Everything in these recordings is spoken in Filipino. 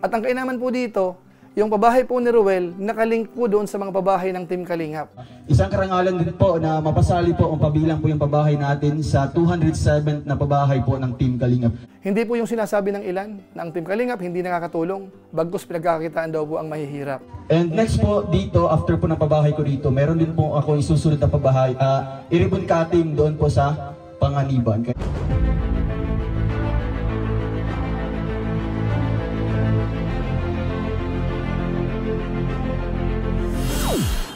At ang kainaman po dito, yung pabahay po ni Ruel, nakalink po doon sa mga pabahay ng Team Kalingap. Isang karangalan din po na mapasali po ang pabilang po yung pabahay natin sa 207 na pabahay po ng Team Kalingap. Hindi po yung sinasabi ng ilan na ang Team Kalingap hindi nakakatulong, bagkus pinagkakakitaan daw po ang mahihirap. And next po dito, after po ng pabahay ko dito, meron din po ako isusunod na pabahay, i-ribbon cutting doon po sa Panganiban.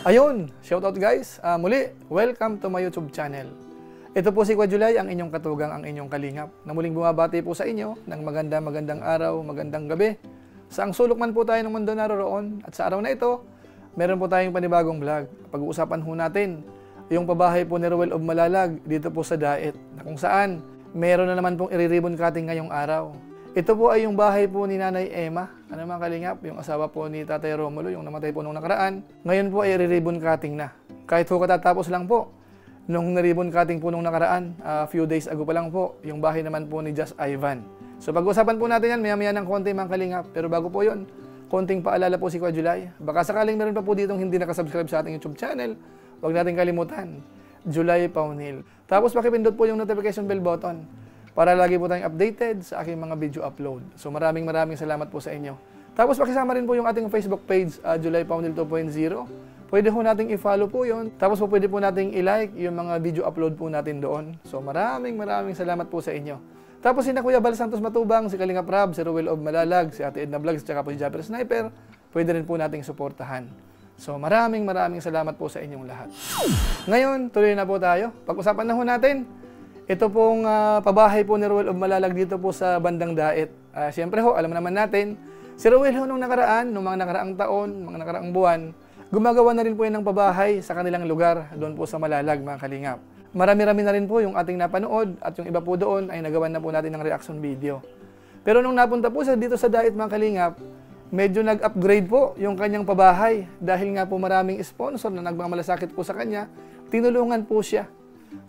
Ayun, shoutout guys. Muli, welcome to my YouTube channel. Ito po si Kwa Julay, ang inyong katugang, ang inyong kalingap, na muling bumabati po sa inyo ng magandang araw, magandang gabi. Saang sulok man po tayo ng mundo naroroon, at sa araw na ito, meron po tayong panibagong vlog. Pag-uusapan ho natin yung pabahay po ni Ruel of Malalag dito po sa Daet, na kung saan meron na naman pong i-ribbon cutting ngayong araw. Ito po ay yung bahay po ni Nanay Emma, ano mga kalingap, yung asawa po ni Tatay Romulo, yung namatay po nung nakaraan. Ngayon po ay ribbon cutting na. Kahit po katatapos lang po, nung ribbon cutting po nung nakaraan, few days ago pa lang po, yung bahay naman po ni Just Ivan. So pag-usapan po natin yan, maya-maya ng konti mga kalingap. Pero bago po yun, konting paalala po si Kwa Julay. Baka sakaling meron pa po ditong hindi nakasubscribe sa ating YouTube channel, huwag natin kalimutan, Julay Paunil. Tapos pakipindot po yung notification bell button para lagi po tayong updated sa aking mga video upload. So maraming salamat po sa inyo. Tapos pakisama rin po yung ating Facebook page, Julay Paunil 2.0. Pwede po nating i-follow po yun. Tapos po pwede po nating i-like yung mga video upload po natin doon. So maraming salamat po sa inyo. Tapos si Kuya Bal Santos Matubang, si Kalingap Rab, si Ruel of Malalag, si Ate Edna Vlogs, tsaka po si Japper Sniper, pwede rin po nating suportahan. So maraming salamat po sa inyong lahat. Ngayon, tuloy na po tayo. Pag-usapan na ho natin ito pong pabahay po ni Ruel of Malalag dito po sa bandang Daet. Siyempre ho, alam naman natin, si Ruel ho nung nakaraan, nung mga nakaraang taon, mga nakaraang buwan, gumagawa na rin po yan ng pabahay sa kanilang lugar, doon po sa Malalag, mga kalingap. Marami-rami na rin po yung ating napanood at yung iba po doon ay nagawan na po natin ng reaction video. Pero nung napunta po dito sa Daet, mga kalingap, medyo nag-upgrade po yung kanyang pabahay dahil nga po maraming sponsor na nagmamalasakit po sa kanya, tinulungan po siya.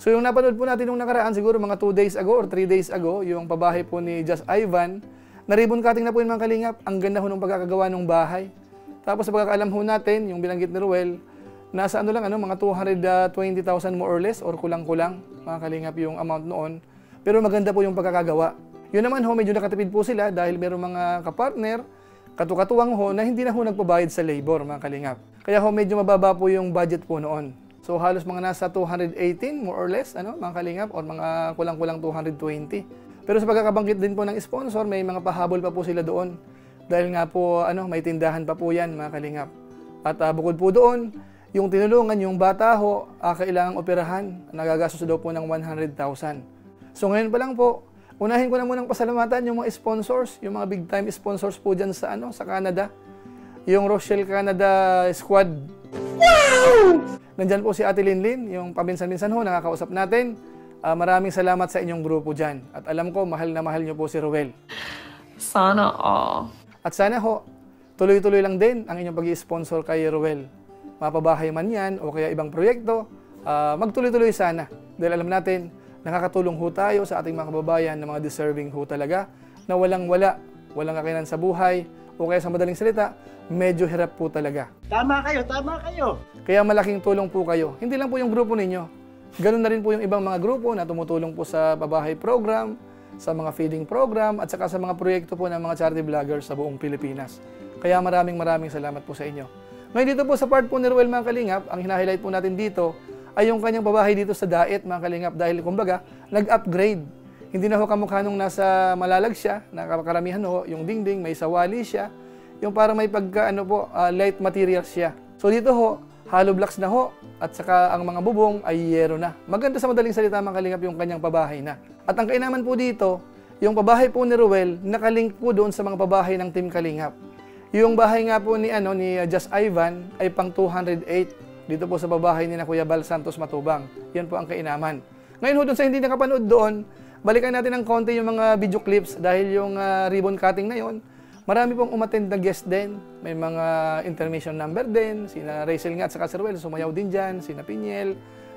So yung napanood po natin nung nakaraan, siguro mga 2 days ago or 3 days ago, yung pabahay po ni Just Ivan, na ribbon cutting na po yung mga kalingap. Ang ganda ho ng pagkakagawa ng bahay. Tapos sa pagkakaalam ho natin, yung binanggit ni Ruel, nasa mga 220,000 more or less, or kulang-kulang, mga kalingap yung amount noon. Pero maganda po yung pagkakagawa. Yun naman ho, medyo nakatipid po sila dahil meron mga kapartner, katukatuwang ho, na hindi na ho nagpabayad sa labor, mga kalingap. Kaya ho, medyo mababa po yung budget po noon. So halos mga nasa 218 more or less, mga kalingap, or mga kulang-kulang 220. Pero sa pagkakabanggit din po ng sponsor, may mga pahabol pa po sila doon. Dahil nga po may tindahan pa po yan, mga kalingap. At bukod po doon, yung tinulungan, yung bata ho, kailangang operahan, nagagastos daw po ng 100,000. So ngayon pa lang po, unahin ko na munang pasalamatan yung mga sponsors, yung mga big time sponsors po dyan sa Canada. Yung Rochelle Canada Squad. Wow! Nandyan po si Ate Linlin, yung paminsan-minsan ho, nakakausap natin. Maraming salamat sa inyong grupo dyan. At alam ko, mahal na mahal nyo po si Ruel. Sana all. At sana ho, tuloy-tuloy lang din ang inyong pag-i-sponsor kay Ruel. Mapabahay man yan o kaya ibang proyekto, magtuloy-tuloy sana. Dahil alam natin, nakakatulong ho tayo sa ating mga kababayan na mga deserving ho talaga, na walang kakayanan sa buhay, o kaya sa madaling salita, medyo hirap po talaga. Tama kayo! Kaya malaking tulong po kayo. Hindi lang po yung grupo ninyo. Ganun na rin po yung ibang mga grupo na tumutulong po sa pabahay program, sa mga feeding program, at saka sa mga proyekto po ng mga charity vloggers sa buong Pilipinas. Kaya maraming salamat po sa inyo. Ngayon dito po sa part po ni Ruel, mga kalingap, ang hina-highlight po natin dito ay yung kanyang pabahay dito sa Daet, mga kalingap, dahil kumbaga, nag-upgrade. Hindi na ho kamukha nung nasa Malalag siya, nakakaramihan ho, yung dingding, may sawali siya, yung parang may pagka, light materials siya. So dito ho, hollow blocks na ho, at saka ang mga bubong ay yero na. Maganda sa madaling salita, mga kalingap, yung kanyang pabahay na. At ang kainaman po dito, yung pabahay po ni Ruel, nakalink po doon sa mga pabahay ng Team Kalingap. Yung bahay nga po ni Just Ivan ay pang 208 dito po sa pabahay ni Kuya Bal Santos Matubang. Yan po ang kainaman. Ngayon ho, doon sa hindi nakapanood doon, balikan natin ng konti yung mga video clips dahil yung ribbon cutting na yon, marami pong umattend na guest din. May mga intermission number din, sina Rachel nga at saka si Ruel, sumayaw din dyan, sina Piniel.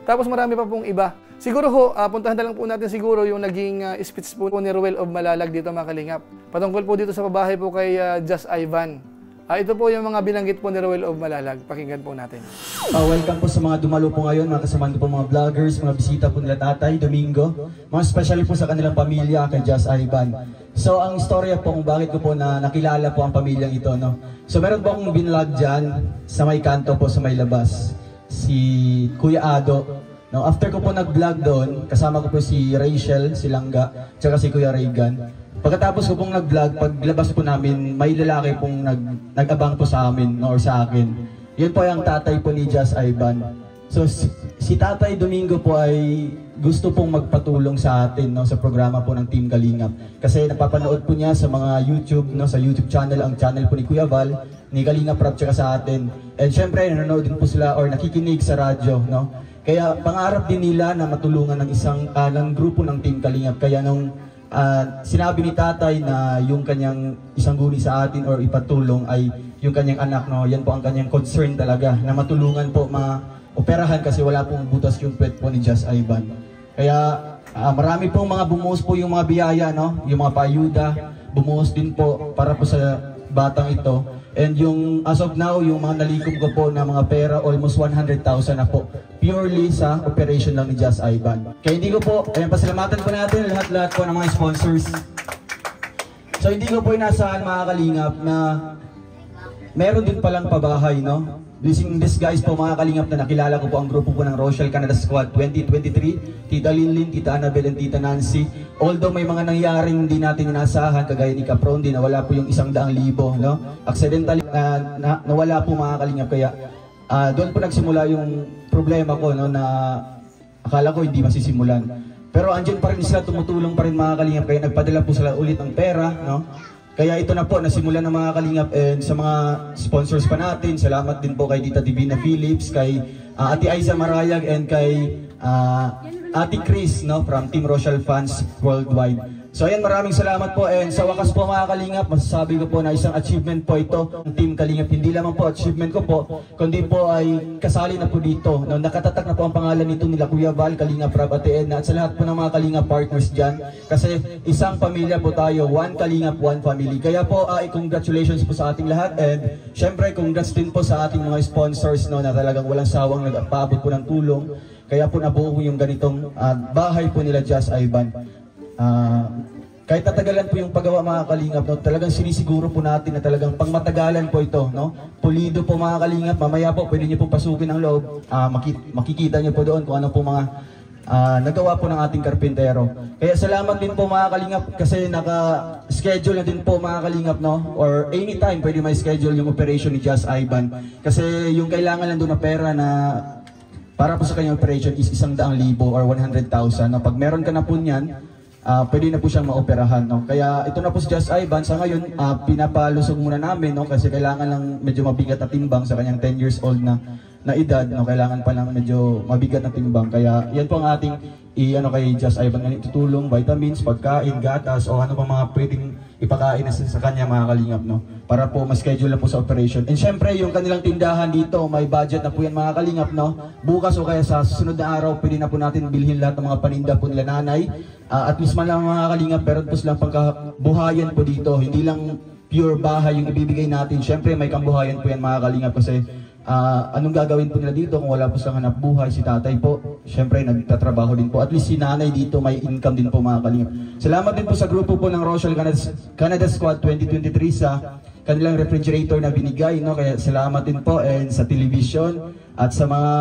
Tapos marami pa pong iba. Siguro ho, puntahan na lang po natin siguro yung naging speech po ni Ruel of Malalag dito mga kalingap. Patungkol po dito sa pabahay po kay Just Ivan. Ito po yung mga binanggit po ni Ruel of Malalag. Pakinggan po natin. Welcome po sa mga dumalo po ngayon, mga kasamahan ko po mga vloggers, mga bisita po nila Tatay, Domingo. Mga especially po sa kanilang pamilya, kay Just Ivan. So ang istorya po kung bakit ko po nakilala po ang pamilyang ito, no? So meron po akong binlog dyan sa may kanto po, sa may labas. Si Kuya Ado. No, after ko po nag-vlog doon, kasama ko po si Rachel, si Langga, tsaka si Kuya Reagan. Pagkatapos ko pong nag-vlog, paglabas po namin, may lalaki pong nag-abang po sa amin, no, or sa akin. Yun po yung tatay po ni Just Ivan. So si Tatay Domingo po ay gusto pong magpatulong sa atin, no, sa programa po ng Team Kalingap. Kasi napapanood po niya sa mga YouTube, no, sa YouTube channel, ang channel po ni Kuya Val, ni Kalingap Rap, tsaka sa atin. And syempre, nanonood din po sila or nakikinig sa radyo, no. Kaya pangarap din nila na matulungan ng ng grupo ng Team Kalingap. Kaya nung sinabi ni Tatay na yung kanyang isang guni sa atin or ipatulong ay yung kanyang anak, no, yan po ang kanyang concern talaga, na matulungan po ma-operahan kasi wala pong butas yung puwet po ni Just Ivan. Kaya marami pong mga bumuhos po yung mga biyaya, no, yung mga paayuda, bumuhos din po para po sa batang ito. And yung as of now, yung mga nalikom ko po na mga pera, almost 100,000 na po. Purely sa operation lang ni Just Ivan. Kaya hindi ko po, pasalamatan po natin lahat-lahat po ng mga sponsors. So hindi ko po inaasahan mga kalingap na meron din palang pabahay, no? Blessing this guys po mga kalingap na nakilala ko po ang grupo po ng Rochelle Canada Squad 2023, Tita Linlin, Tita Annabel, and Tita Nancy. Although may mga nangyaring hindi natin inaasahan, kagaya ni Capron, di nawala po yung 100,000, no? Accidentally nawala po mga kalingap, kaya doon po nagsimula yung problema ko, no, na akala ko hindi masisimulan. Pero andyan pa rin sila, tumutulong pa rin mga kalingap, kaya nagpadala po sila ulit ng pera, no? Kaya ito na po, nasimulan ng mga kalingap, and sa mga sponsors pa natin, salamat din po kay Tita Divina Phillips, kay Ate Aiza Marayag, and kay Ate Chris, no, from Team Rochelle Fans Worldwide. So ayan, maraming salamat po, and sa wakas po mga kalingap, masasabi ko po na isang achievement po ito ng Team Kalingap. Hindi lamang po achievement ko po, kundi po ay kasali na po dito, no, nakatatak na po ang pangalan nito nila Kuya Val, Kalingap Rab, Ate Edna, at sa lahat po ng mga Kalingap partners dyan. Kasi isang pamilya po tayo, one Kalingap, one family. Kaya po congratulations po sa ating lahat, and syempre congrats din po sa ating mga sponsors, no, na talagang walang sawang nagpaabot po ng tulong. Kaya po nabuo yung ganitong bahay po nila Just Ivan. Kahit natagalan po yung paggawa mga kalingap, no, talagang sinisiguro po natin na talagang pangmatagalan po ito, no? Pulido po mga kalingap, mamaya po pwede niyo po pasukin ang loob, makikita niyo po doon kung ano po mga nagawa po ng ating karpintero. Kaya salamat din po mga kalingap kasi naka-schedule na din po mga kalingap, no? Or anytime pwede may schedule yung operation ni Just Ivan. Kasi yung kailangan lang doon na pera na para po sa kanyang operation is 100,000 or 100,000. No? Pag meron ka na po niyan, pwede na po siyang maoperahan, no? Kaya ito na po si Just Ivan. Sa ngayon, pinapalusog muna namin, no? Kasi kailangan lang medyo mabigat na timbang sa kanyang 10 years old na edad, no? Kailangan pa lang medyo mabigat na timbang. Kaya yan po ang ating kay Just Ivan, tutulong, vitamins, pagkain, gatas, o ano pa mga pwedeng ipakain na sa kanya mga kalingap, no? Para po ma-schedule na po sa operation. And syempre, yung kanilang tindahan dito, may budget na po yan mga kalingap, no? Bukas o kaya sa susunod na araw, pwede na po natin bilhin lahat ng mga paninda po nila nanay. At least man lang mga kalingap, pero po silang pagkabuhayan po dito. Hindi lang pure bahay yung ibibigay natin. Syempre, may kambuhayan po yan mga kalingap kasi anong gagawin po nila dito kung wala po silang hanap buhay? Si tatay po, syempre nagtatrabaho din po. At least si nanay dito may income din po mga kalingap. Salamat din po sa grupo po ng Rochelle Canada Squad 2023 sa kanilang refrigerator na binigay, no? Kaya salamat din po, and sa television at sa mga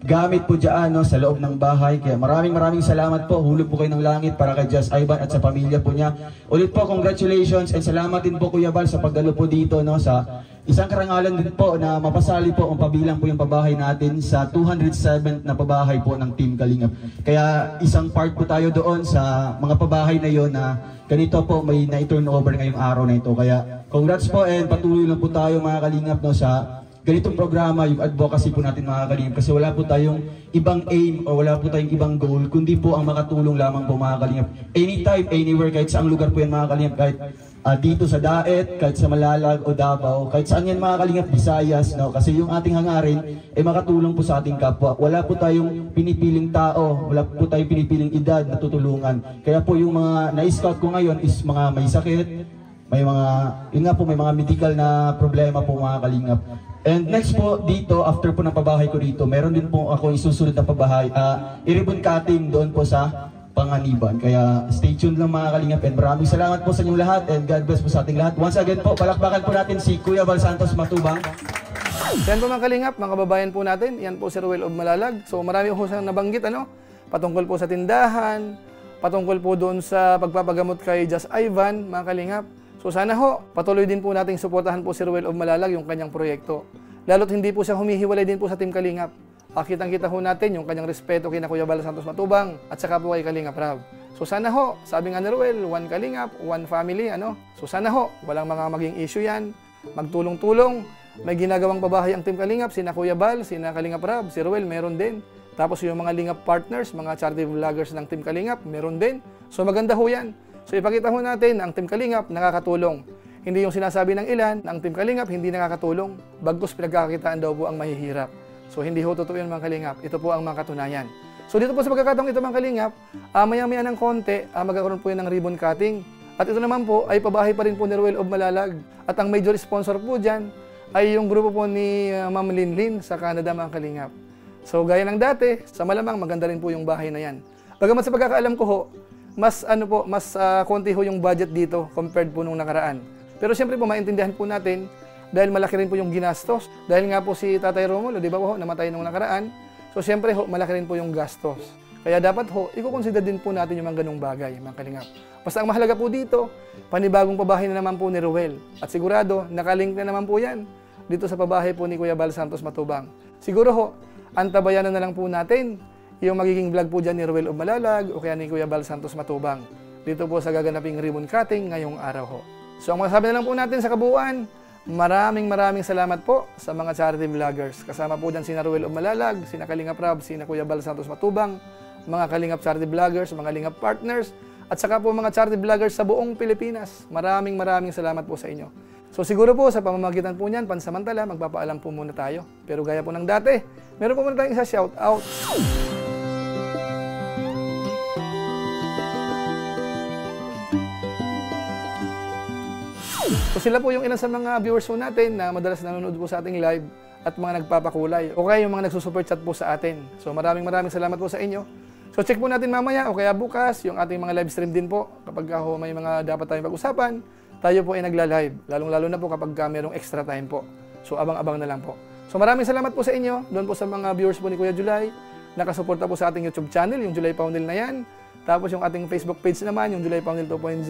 gamit po dyan, no, sa loob ng bahay. Kaya maraming salamat po. Hulog po kayo ng langit para kay Just Ivan at sa pamilya po niya. Ulit po, congratulations, and salamat din po Kuya Val sa pagdalo po dito, no, sa isang karangalan din po na mapasali po ang pabilang po yung pabahay natin sa 207 na pabahay po ng Team Kalingap. Kaya isang part po tayo doon sa mga pabahay na yon na ganito po may na-turnover ngayong araw na ito. Kaya congrats po, and patuloy lang po tayo mga Kalingap, no, sa ganitong programa, yung advocacy po natin mga kalingap, kasi wala po tayong ibang aim o wala po tayong ibang goal, kundi po ang makatulong lamang po mga kalingap. Anytime, anywhere, kahit saang lugar po yan mga kalingap, kahit dito sa Daet, kahit sa Malalag o Davao, kahit saan yan mga kalingap, Visayas, no? Kasi yung ating hangarin ay makatulong po sa ating kapwa. Wala po tayong pinipiling tao, wala po tayong pinipiling edad na tutulungan. Kaya po yung mga na-scout ko ngayon is mga may sakit, may mga, yun nga po, may mga medical na problema po mga kalingap. And next po dito, after po ng pabahay ko dito, meron din po ako isusunod na pabahay, i-ribbon cutting doon po sa Panganiban. Kaya stay tuned lang mga kalingap, and maraming salamat po sa inyong lahat, and God bless po sa ating lahat. Once again po, palakpakan po natin si Kuya Val Santos Matubang. Yan po mga kalingap, mga kababayan po natin, yan po si Ruel of Malalag. So marami po siyang nabanggit, patungkol po sa tindahan, patungkol po doon sa pagpapagamot kay Just Ivan, mga kalingap. So sana ho, patuloy din po nating suportahan po si Ruel of Malalag yung kanyang proyekto. Lalo't hindi po siya humihiwalay din po sa Team Kalingap. Kitang-kita ho natin yung kanyang respeto kina Kuya Val Santos Matubang at saka po kay Kalingap Rab. So sana ho, sabi nga ni Ruel, one Kalingap, one family, So sana ho, walang mga maging issue yan. Magtulong-tulong. May ginagawang pabahay ang Team Kalingap, sina Kuya Val, sina Kalingap Rab, si Ruel meron din. Tapos yung mga Lingap partners, mga charity vloggers ng Team Kalingap, meron din. So maganda ho yan. So ipakita ho natin na ang Team Kalingap nakakatulong. Hindi yung sinasabi ng ilan na ang Team Kalingap hindi nakakatulong. Bagkus pinagkakakitaan daw po ang mahihirap. So hindi ho totoo yun mga Kalingap. Ito po ang mga katunayan. So dito po sa pagkakataong ito mga Kalingap, maya-maya ng konti, magkakaroon po yan ng ribbon cutting. At ito naman po ay pabahay pa rin po ni Ruel of Malalag. At ang major sponsor po dyan ay yung grupo po ni Ma'am Linlin sa Canada mga Kalingap. So gaya ng dati, sa malamang maganda rin po yung bahay na yan. Bagamat sa pagkakaalam ko ho, mas konti ho yung budget dito compared po nung nakaraan. Pero siyempre po maintindihan po natin dahil malaki rin po yung ginastos. Dahil nga po si Tatay Romulo, di ba po, namatay nung nakaraan. So siyempre ho, malaki rin po yung gastos. Kaya dapat ho, i-consider din po natin yung mga ganung bagay, mga Kalingap. Basta ang mahalaga po dito, panibagong pabahay na naman po ni Ruel. At sigurado, nakalink na naman po yan dito sa pabahay po ni Kuya Val Santos Matubang. Siguro ho, antabayanan na lang po natin yung magiging vlog po dyan ni Ruel of Malalag o kaya ni Kuya Val Santos Matubang. Dito po sa gaganaping ribbon cutting ngayong araw ho. So ang masasabi na lang po natin sa kabuuan, maraming salamat po sa mga charity vloggers. Kasama po dyan sina Ruel of Malalag, sina Kalingap Rab, sina Kuya Val Santos Matubang, mga Kalingap charity vloggers, mga Kalingap partners, at saka po mga charity vloggers sa buong Pilipinas. Maraming salamat po sa inyo. So siguro po sa pamamagitan po niyan, pansamantala, magpapaalam po muna tayo. Pero gaya po ng dati, meron po muna tayong isa shout out. So sila po yung ilan sa mga viewers po natin na madalas nanonood po sa ating live at mga nagpapakulay o kaya yung mga nagsusuper chat po sa atin. So maraming salamat po sa inyo. So check po natin mamaya o kaya bukas yung ating mga live stream din po kapag may mga dapat tayong pag-usapan. Tayo po ay nagla-live, lalong-lalo na po kapag merong extra time po. So abang-abang na lang po. So maraming salamat po sa inyo, doon po sa mga viewers po ni Kuya July, nakasuporta po sa ating YouTube channel, yung July Paunil na yan. Tapos yung ating Facebook page naman, yung July Paunil 2.0.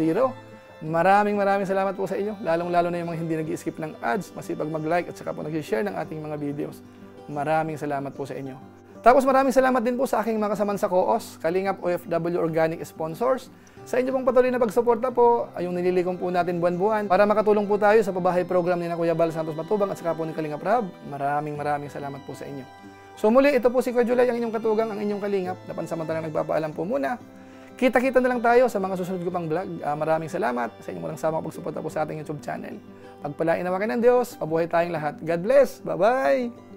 Maraming salamat po sa inyo, lalong-lalo na yung mga hindi nag-skip ng ads, masipag mag-like at saka po nag-share ng ating mga videos. Maraming salamat po sa inyo. Tapos maraming salamat din po sa aking mga kasaman sa COOS, Kalingap OFW Organic Sponsors. Sa inyo pong patuloy na pagsuporta po, ay yung nililikom po natin buwan-buwan para makatulong po tayo sa pabahay program ni na Kuya Val Santos Matubang at saka po ni Kalingap Rab. Maraming salamat po sa inyo. So muli, ito po si Kuya July, ang inyong katugang, ang inyong Kalingap, na pansamantalang nagpapaalam po muna. Kita-kita na lang tayo sa mga susunod ko pang vlog. Maraming salamat sa inyong walang samang pagsuporta po sa ating YouTube channel. Pagpalain naman kayo ng Diyos, pabuhay tayong lahat. God bless! Bye-bye!